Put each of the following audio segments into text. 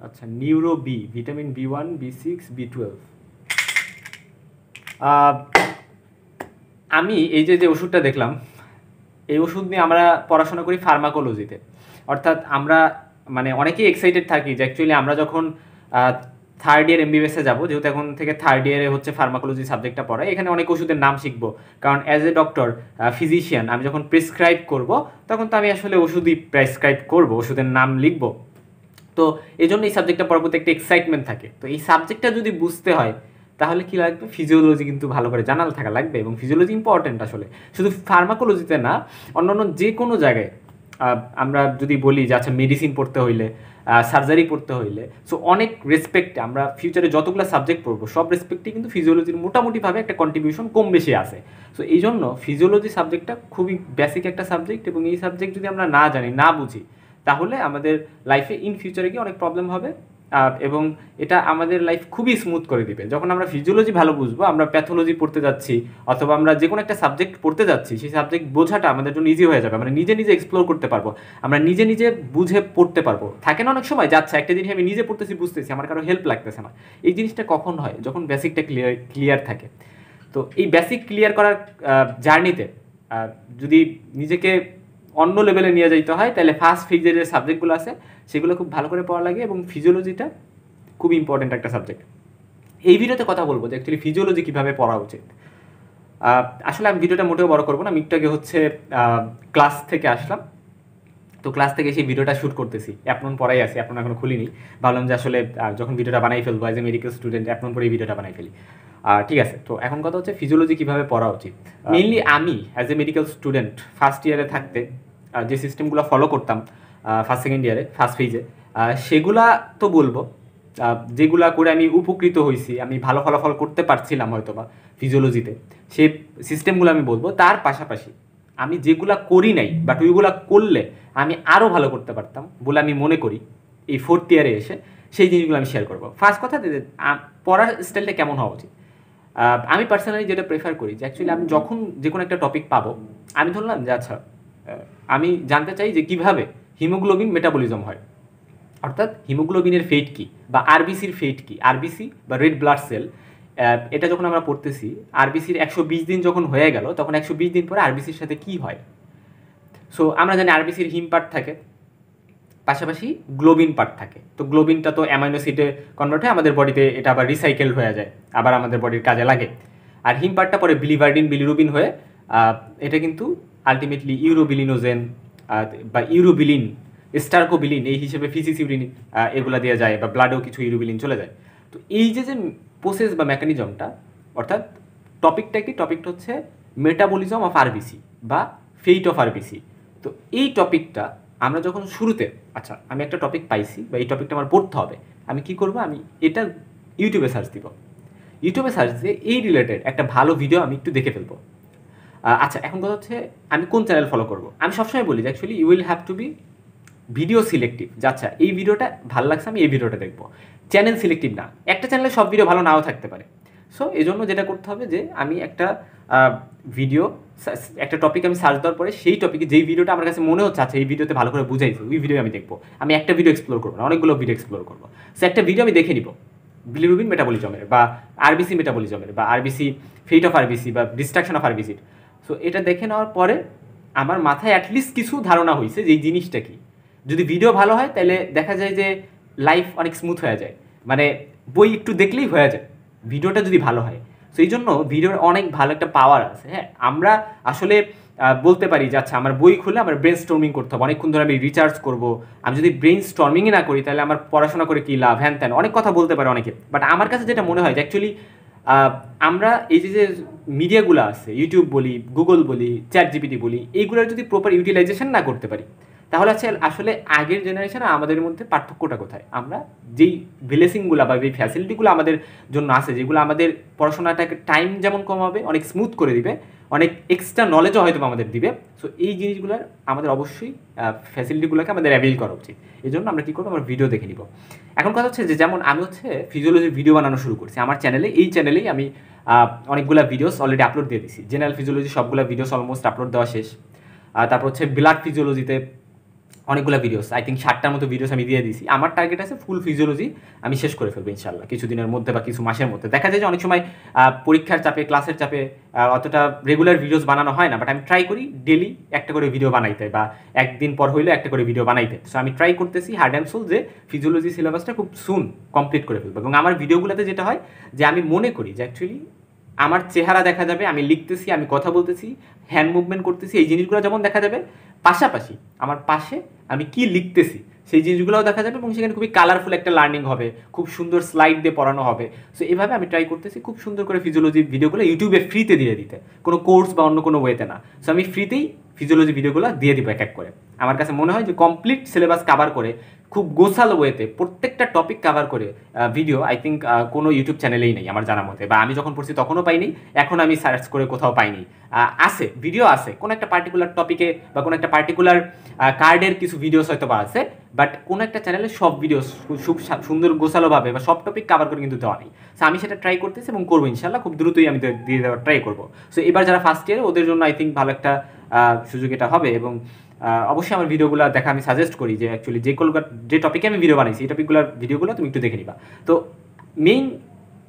আচ্ছা, neuro B, vitamin B1, B6, B12। আমি এই যে ওষুধটা দেখলাম, এই ওষুধ নিয়ে আমরা পড়াশোনা করি ফার্মাকোলজিতে। অর্থাৎ আমরা মানে অনেকেই এক্সাইটেড থাকি যে অ্যাকচুয়ালি আমরা যখন থার্ড ইয়ার এমবিবিএসে যাবো, যেহেতু এখন থেকে থার্ড ইয়ারে হচ্ছে ফার্মাকোলজি সাবজেক্টটা পড়ায়, এখানে অনেক ওষুধের নাম শিখবো। কারণ অ্যাজ এ ডক্টর, ফিজিশিয়ান, আমি যখন প্রেসক্রাইব করব তখন তো আমি আসলে ওষুধই প্রেসক্রাইব করব, ওষুধের নাম লিখবো। তো এই জন্য এই সাবজেক্টটা পড়ার প্রতি একটা এক্সাইটমেন্ট থাকে। তো এই সাবজেক্টটা যদি বুঝতে হয় তাহলে কি লাগবে, ফিজিওলজি কিন্তু ভালো করে জানা থাকা লাগবে। এবং ফিজিওলজি ইম্পর্টেন্ট আসলে, শুধু ফার্মাকোলজিতে না, অন্যান্য যে কোনো জায়গায় আমরা যদি বলি যে আচ্ছা মেডিসিন পড়তে হইলে, সার্জারি পড়তে হইলে, সো অনেক রেসপেক্টে আমরা ফিউচারে যতগুলো সাবজেক্ট পড়বো সব রেসপেক্টে কিন্তু ফিজিওলজির মোটামুটিভাবে একটা কন্ট্রিবিউশন কম বেশি আছে। সো এই জন্য ফিজিওলজি সাবজেক্টটা খুবই বেসিক একটা সাবজেক্ট, এবং এই সাবজেক্ট যদি আমরা না জানি, না বুঝি, তাহলে আমাদের লাইফে ইন ফিউচারে গিয়ে অনেক প্রবলেম হবে। এবং এটা আমাদের লাইফ খুবই স্মুথ করে দিবে। যখন আমরা ফিজিওলজি ভালো বুঝবো, আমরা প্যাথোলজি পড়তে যাচ্ছি অথবা আমরা যে কোনো একটা সাবজেক্ট পড়তে যাচ্ছি, সেই সাবজেক্ট বোঝাটা আমাদের জন্য ইজি হয়ে যাবে। আমরা নিজে নিজে এক্সপ্লোর করতে পারবো, আমরা নিজে নিজে বুঝে পড়তে পারবো। থাকে না অনেক সময় যাচ্ছে একটা জিনিস আমি নিজে পড়তেছি, বুঝতেছি, আমার কারো হেল্প লাগতেছে না। এই জিনিসটা কখন হয়, যখন বেসিকটা ক্লিয়ার থাকে। তো এই বেসিক ক্লিয়ার করার জার্নিতে যদি নিজেকে অন্য লেভেলে নিয়ে যাইতে হয়, তাহলে ফার্স্ট ফেজের যে সাবজেক্টগুলো আছে সেগুলো খুব ভালো করে পড়া লাগে, এবং ফিজিওলজিটা খুব ইম্পর্টেন্ট একটা সাবজেক্ট। এই ভিডিওতে কথা বলবো যে অ্যাকচুয়ালি ফিজিওলজি কীভাবে পড়া উচিত। আসলে আমি ভিডিওটা মোটেও বড় করবো না, আমি একটু আগে হচ্ছে ক্লাস থেকে আসলাম। তো ক্লাস থেকে সেই ভিডিওটা শ্যুট করতেছি, অ্যাপনন পড়াই আছে, অ্যাপনন এখনো খুলিনি। ভাবলাম যে আসলে যখন ভিডিওটা বানাই ফেলবো অ্যাজ এ মেডিকেল স্টুডেন্ট, অ্যাপনন পরে এই ভিডিওটা বানাই ফেলি। ঠিক আছে, তো এখন কথা হচ্ছে ফিজিওলজি কীভাবে পড়া উচিত। মেইনলি আমি as a medical student first ইয়ারে থাকতে যে সিস্টেমগুলো ফলো করতাম ফার্স্ট সেকেন্ড ইয়ারে, ফার্স্ট ফেজে, সেগুলা তো বলবো, যেগুলা করে আমি উপকৃত হয়েছি, আমি ভালো ফলাফল করতে পারছিলাম হয়তো বা ফিজিওলজিতে, সেই সিস্টেমগুলো আমি বলবো। তার পাশাপাশি আমি যেগুলা করি নাই, বাট ওইগুলা করলে আমি আরও ভালো করতে পারতাম বলে আমি মনে করি, এই ফোর্থ ইয়ারে এসে সেই জিনিসগুলো আমি শেয়ার করবো। ফার্স্ট কথা, পড়ার স্টাইলটা কেমন হওয়া উচিত। আমি পার্সোনালি যেটা প্রেফার করি যে অ্যাকচুয়ালি আমি যখন যে কোনো একটা টপিক পাবো, আমি ধরলাম যে আচ্ছা আমি জানতে চাই যে কীভাবে হিমোগ্লোবিন মেটাবলিজম হয়, অর্থাৎ হিমোগ্লোবিনের ফেট কী বা আরবিসির ফেট কী। আরবিসি বা রেড ব্লাড সেল, এটা যখন আমরা পড়তেছি, আরবিসির 120 দিন যখন হয়ে গেল, তখন 120 দিন পরে আরবিসির সাথে কী হয়। সো আমরা জানি আরবিসির হিম পার্ট থাকে, পাশাপাশি গ্লোবিন পার্ট থাকে। তো গ্লোবিনটা তো অ্যামাইনো অ্যাসিডে কনভার্ট হয় আমাদের বডিতে, এটা আবার রিসাইকেল হয়ে যায়, আবার আমাদের বডির কাজে লাগে। আর হিম পার্টটা পরে বিলিভার্ডিন, বিলিরুবিন হয়ে এটা কিন্তু আলটিমেটলি ইউরোবিলিনোজেন বা ইউরোবিলিন, স্টার্কোবিলিন এই হিসেবে ফিসিসিউরিন এগুলা দেওয়া যায়, বা ব্লাডেও কিছু ইউরোবিলিন চলে যায়। তো এই যে প্রসেস বা মেকানিজমটা, অর্থাৎ টপিকটা কি, টপিকটা হচ্ছে মেটাবলিজম অফ আরবিসি বা ফেট অফ আরবিসি। তো এই টপিকটা আমরা যখন শুরুতে, আচ্ছা আমি একটা টপিক পাইছি বা এই টপিকটা আমার পড়তে হবে, আমি কি করব, আমি এটা ইউটিউবে সার্চ দিব। ইউটিউবে সার্চ দিয়ে এই রিলেটেড একটা ভালো ভিডিও আমি একটু দেখে ফেলবো। আচ্ছা এখন কথা হচ্ছে আমি কোন চ্যানেল ফলো করব। আমি সবসময় বলি যে actually you will have to be video selective. যে আচ্ছা এই ভিডিওটা ভালো লাগছে, আমি এই ভিডিওটা দেখবো। চ্যানেল সিলেক্টিভ না, একটা চ্যানেলে সব ভিডিও ভালো নাও থাকতে পারে। সো এই জন্য যেটা করতে হবে যে আমি একটা ভিডিও, একটা টপিক আমি সার্চ দেওয়ার পরে সেই টপিকে যেই ভিডিওটা আমার কাছে মনে হচ্ছে আচ্ছা এই ভিডিওতে ভালো করে বুঝাইছে, ওই ভিডিও আমি দেখবো। আমি একটা ভিডিও এক্সপ্লোর করবো না, অনেকগুলো ভিডিও এক্সপ্লোর করবো। সো একটা ভিডিও আমি দেখে নিব বিলিরুবিন মেটাবলিজমের বা আরবিসি মেটাবলিজমের বা আরবিসি ফেট অফ আরবিসি বা ডিস্ট্রাকশন অফ আরবিসির। সো এটা দেখে নেওয়ার পরে আমার মাথায় অ্যাটলিস্ট কিছু ধারণা হয়েছে যে এই জিনিসটা কি। যদি ভিডিও ভালো হয় তাহলে দেখা যায় যে লাইফ অনেক স্মুথ হয়ে যায়, মানে বই একটু দেখলেই হয়ে যায় ভিডিওটা যদি ভালো হয়। সো এই জন্য ভিডিওর অনেক ভালো একটা পাওয়ার আছে। হ্যাঁ, আমরা আসলে বলতে পারি যে আচ্ছা আমার বই খুলে আমার ব্রেন স্টর্মিং করতে হবে, অনেকক্ষণ ধরে আমি রিচার্জ করবো। আমি যদি ব্রেন স্টর্মিংই না করি তাহলে আমার পড়াশোনা করে কী লাভ, হ্যান ত্যান অনেক কথা বলতে পারে অনেকে। বাট আমার কাছে যেটা মনে হয় যে অ্যাকচুয়ালি আমরা এই যে মিডিয়াগুলো আছে, ইউটিউব বলি, গুগল বলি, চ্যাটজিপিটি বলি, এইগুলোর যদি প্রপার ইউটিলাইজেশন না করতে পারি, তাহলে আসলে আগের জেনারেশন আর আমাদের মধ্যে পার্থক্যটা কোথায়। আমরা যেই ব্লেসিংগুলো বা যেই ফ্যাসিলিটিগুলো আমাদের জন্য আছে, যেগুলো আমাদের পড়াশোনাটাকে টাইম যেমন কমাবে, অনেক স্মুথ করে দিবে, অনেক এক্সট্রা নলেজও হয়তো আমাদের দিবে। সো এই জিনিসগুলোর আমাদের অবশ্যই ফ্যাসিলিটিগুলোকে আমাদের অ্যাভেল করা উচিত। এই জন্য আমরা কী করবো, আমরা ভিডিও দেখে নিব। এখন কথা হচ্ছে যে যেমন আমি হচ্ছে ফিজিওলজির ভিডিও বানানো শুরু করছি আমার চ্যানেলে। এই চ্যানেলেই আমি অনেকগুলো ভিডিওস অলরেডি আপলোড দিয়ে দিছি। জেনারেল ফিজিওলজি সবগুলো ভিডিওস অলমোস্ট আপলোড দেওয়া শেষ। তারপর হচ্ছে ব্লাড ফিজিওলজিতে অনেকগুলো ভিডিওস, আই থিঙ্ক 60টার মতো ভিডিওস আমি দিয়ে দিয়েছি। আমার টার্গেট আছে ফুল ফিজিওলজি আমি শেষ করে ফেলবো ইনশাল্লাহ কিছুদিনের মধ্যে বা কিছু মাসের মধ্যে। দেখা যায় যে অনেক সময় পরীক্ষার চাপে, ক্লাসের চাপে অতটা রেগুলার ভিডিওস বানানো হয় না, বাট আমি ট্রাই করি ডেলি একটা করে ভিডিও বানাইতে, বা একদিন পর হইলে একটা করে ভিডিও বানাইতে। সো আমি ট্রাই করতেছি হার্ড অ্যান্ড সোল যে ফিজিওলজি সিলেবাসটা খুব সুন কমপ্লিট করে ফেলবো। এবং আমার ভিডিওগুলোতে যেটা হয় যে আমি মনে করি যে অ্যাকচুয়ালি আমার চেহারা দেখা যাবে, আমি লিখতেছি, আমি কথা বলতেছি, হ্যান্ড মুভমেন্ট করতেছি, এই জিনিসগুলো যেমন দেখা যাবে, পাশাপাশি আমার পাশে আমি কি লিখতেছি সেই জিনিসগুলোও দেখা যাবে, এবং সেখানে খুবই কালারফুল একটা লার্নিং হবে, খুব সুন্দর স্লাইড দিয়ে পড়ানো হবে। সো এভাবে আমি ট্রাই করতেছি খুব সুন্দর করে ফিজিওলজি ভিডিওগুলো ইউটিউবে ফ্রিতে দিয়ে দিতে, কোনো কোর্স বা অন্য কোনো ওয়েতে না। সো আমি ফ্রিতেই ফিজিওলজি ভিডিওগুলো দিয়ে দিব এক এক করে। আমার কাছে মনে হয় যে কমপ্লিট সিলেবাস কাভার করে খুব গোছালো ওয়েতে প্রত্যেকটা টপিক কাভার করে ভিডিও আই থিঙ্ক কোনো ইউটিউব চ্যানেলেই নেই আমার জানা মতে, বা আমি যখন পড়ছি তখনও পাইনি, এখন আমি সার্চ করে কোথাও পাইনি। আছে ভিডিও আছে কোনো একটা পার্টিকুলার টপিকে বা কোনো একটা পার্টিকুলার কার্ডের কিছু ভিডিওস হয়তো বা আছে, বাট কোনো একটা চ্যানেলে সব ভিডিও খুব সুন্দর গোছালোভাবে বা সব টপিক কাভার করে কিন্তু দেওয়া নেই। সো আমি সেটা ট্রাই করতেছি এবং করবো ইনশাল্লাহ, খুব দ্রুতই আমি দিয়ে দেওয়ার ট্রাই করবো। সো এবার যারা ফার্স্ট ইয়ারে ওদের জন্য আই থিঙ্ক ভালো একটা সুযোগ এটা হবে। এবং অবশ্যই আমার ভিডিওগুলো দেখা আমি সাজেস্ট করি যে অ্যাকচুয়ালি যে টপিকে আমি ভিডিও বানাইছি এই টপিকগুলোর ভিডিওগুলো তুমি একটু দেখে নিবা। তো মেইন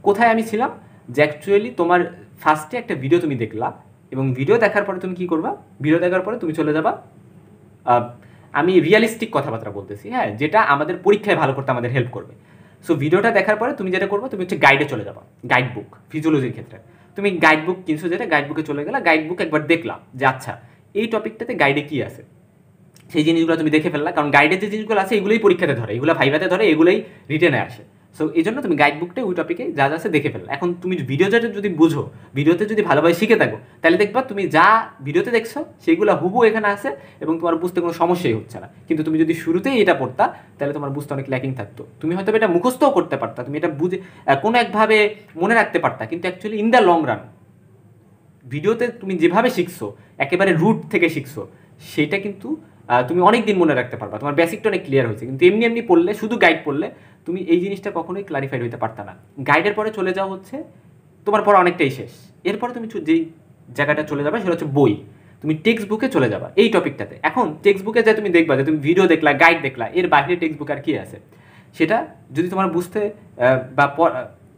কোথায় আমি ছিলাম যে অ্যাকচুয়ালি তোমার ফার্স্টে একটা ভিডিও তুমি দেখলা, এবং ভিডিও দেখার পরে তুমি কী করবা, ভিডিও দেখার পরে তুমি চলে যাবা, আমি রিয়ালিস্টিক কথাবার্তা বলতেছি, হ্যাঁ, যেটা আমাদের পরীক্ষায় ভালো করতে আমাদের হেল্প করবে। সো ভিডিওটা দেখার পরে তুমি যেটা করবে, তুমি হচ্ছে গাইডে চলে যাবা, গাইড বুক ফিজিওলজির ক্ষেত্রে তুমি গাইড বুক কিনছো, যেটা গাইড বুকে চলে গেলা, গাইড বুক একবার দেখলাম যে আচ্ছা এই টপিকটাতে গাইডে কী আছে, সেই জিনিসগুলো তুমি দেখে ফেললা, কারণ গাইডের যে জিনিসগুলো আছে এগুলোই পরীক্ষাতে ধরে, এগুলো ভাইভাতে ধরে, এগুলোই রিটেনে আসে। সো এই জন্য তুমি গাইড বুকটা ওই টপিকে যা যা আছে দেখে ফেললা। এখন তুমি ভিডিওটা যদি বুঝো, ভিডিওতে যদি ভালোভাবে শিখে থাকো, তাহলে দেখবা তুমি যা ভিডিওতে দেখছো সেগুলো হুবহু এখানে আছে এবং তোমার বুঝতে কোনো সমস্যাই হচ্ছে না। কিন্তু তুমি যদি শুরুতেই এটা পড়তা তাহলে তোমার বুঝতে অনেক ল্যাকিং থাকতো, তুমি হয়তো এটা মুখস্থও করতে পারতা, তুমি এটা বুঝে কোনো একভাবে মনে রাখতে পারতা, কিন্তু actually in the long run ভিডিওতে তুমি যেভাবে শিখছো, একেবারে রুট থেকে শিখছো, সেটা কিন্তু তুমি অনেক দিন মনে রাখতে পারবা, তোমার বেসিকটা অনেক ক্লিয়ার হয়েছে। কিন্তু এমনি এমনি পড়লে, শুধু গাইড পড়লে তুমি এই জিনিসটা কখনোই ক্লারিফাইড হইতে পারতা না। গাইডের পরে চলে যাওয়া হচ্ছে তোমার পড়া অনেকটাই শেষ, এরপরে তুমি যেই জায়গাটা চলে যাবে সেটা হচ্ছে বই, তুমি টেক্সট বুকে চলে যাবা এই টপিকটাতে। এখন টেক্সট বুকে যে তুমি দেখবা যে তুমি ভিডিও দেখলা, গাইড দেখলা, এর বাইরে টেক্সট বুক আর কি আছে, সেটা যদি তোমার বুঝতে বা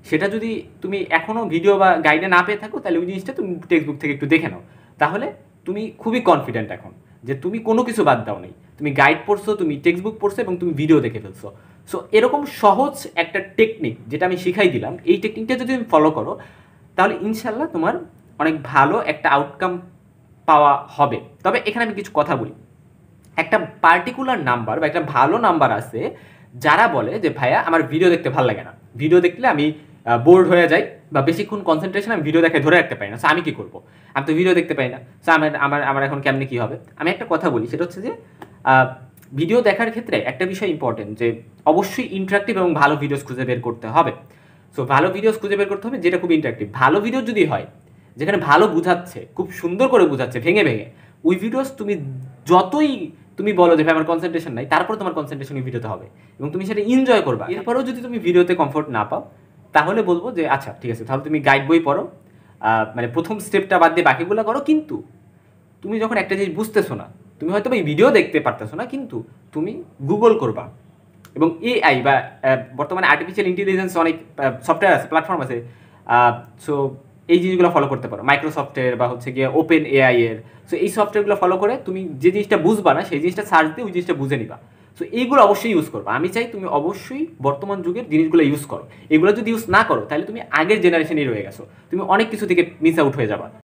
সেটা যদি তুমি এখনও ভিডিও বা গাইডে না পেয়ে থাকো, তাহলে ওই জিনিসটা তুমি টেক্সট বুক থেকে একটু দেখে নাও, তাহলে তুমি খুবই কনফিডেন্ট এখন যে তুমি কোনো কিছু বাদ দাও নেই, তুমি গাইড পড়ছো, তুমি টেক্সট বুক পড়ছো এবং তুমি ভিডিও দেখে ফেলছো। সো এরকম সহজ একটা টেকনিক যেটা আমি শিখাই দিলাম, এই টেকনিকটা যদি তুমি ফলো করো তাহলে ইনশাল্লাহ তোমার অনেক ভালো একটা আউটকাম পাওয়া হবে। তবে এখানে আমি কিছু কথা বলি, একটা পার্টিকুলার নাম্বার বা একটা ভালো নাম্বার আছে যারা বলে যে ভাইয়া আমার ভিডিও দেখতে ভালো লাগে না, ভিডিও দেখলে আমি বোর্ড হয়ে যাই বা বেশিক্ষণ কনসেন্ট্রেশন আমি ভিডিও দেখে ধরে রাখতে পারি না। সো আমি কী করবো, আমি তো ভিডিও দেখতে পাই না, সো আমার এখন কেমনে কী হবে। আমি একটা কথা বলি, সেটা হচ্ছে যে ভিডিও দেখার ক্ষেত্রে একটা বিষয় ইম্পর্টেন্ট, যে অবশ্যই ইন্টারাক্টিভ এবং ভালো ভিডিওস খুঁজে বের করতে হবে। সো ভালো ভিডিওস খুঁজে বের করতে হবে যেটা খুব ইন্টারাক্টিভ। ভালো ভিডিও যদি হয় যেখানে ভালো বুঝাচ্ছে, খুব সুন্দর করে বুঝাচ্ছে ভেঙে ভেঙে, ওই ভিডিওস তুমি যতই তুমি বলো যে ভাই আমার কনসেন্ট্রেশন নাই, তারপর তোমার কনসেন্ট্রেশন ওই ভিডিওতে হবে এবং তুমি সেটা এনজয় করবা। এরপরেও যদি তুমি ভিডিওতে কমফোর্ট না পাও, তাহলে বলবো যে আচ্ছা ঠিক আছে, তাহলে তুমি গাইড বই পড়ো, মানে প্রথম স্টেপটা বাদ দিয়ে বাকিগুলো করো। কিন্তু তুমি যখন একটা জিনিস বুঝতেছো না, তুমি হয়তো এই ভিডিও দেখতে পারতেছো না, কিন্তু তুমি গুগল করবা, এবং এআই বা বর্তমানে আর্টিফিশিয়াল ইন্টেলিজেন্স অনেক সফটওয়্যার আছে, প্ল্যাটফর্ম আছে, সো এই জিনিসগুলো ফলো করতে পারো, মাইক্রোসফটের বা হচ্ছে গিয়ে ওপেন এআই এর। সো এই সফটওয়্যারগুলো ফলো করে তুমি যে জিনিসটা বুঝবা না সেই জিনিসটা সার্চ দিয়ে ওই জিনিসটা বুঝে নিবা। সো এইগুলো অবশ্যই ইউজ করবা। আমি চাই তুমি অবশ্যই বর্তমান যুগের জিনিসগুলো ইউজ করো। এগুলো যদি ইউজ না করো তাহলে তুমি আগের জেনারেশনেই রয়ে গেছো, তুমি অনেক কিছু থেকে মিস আউট হয়ে যাবা।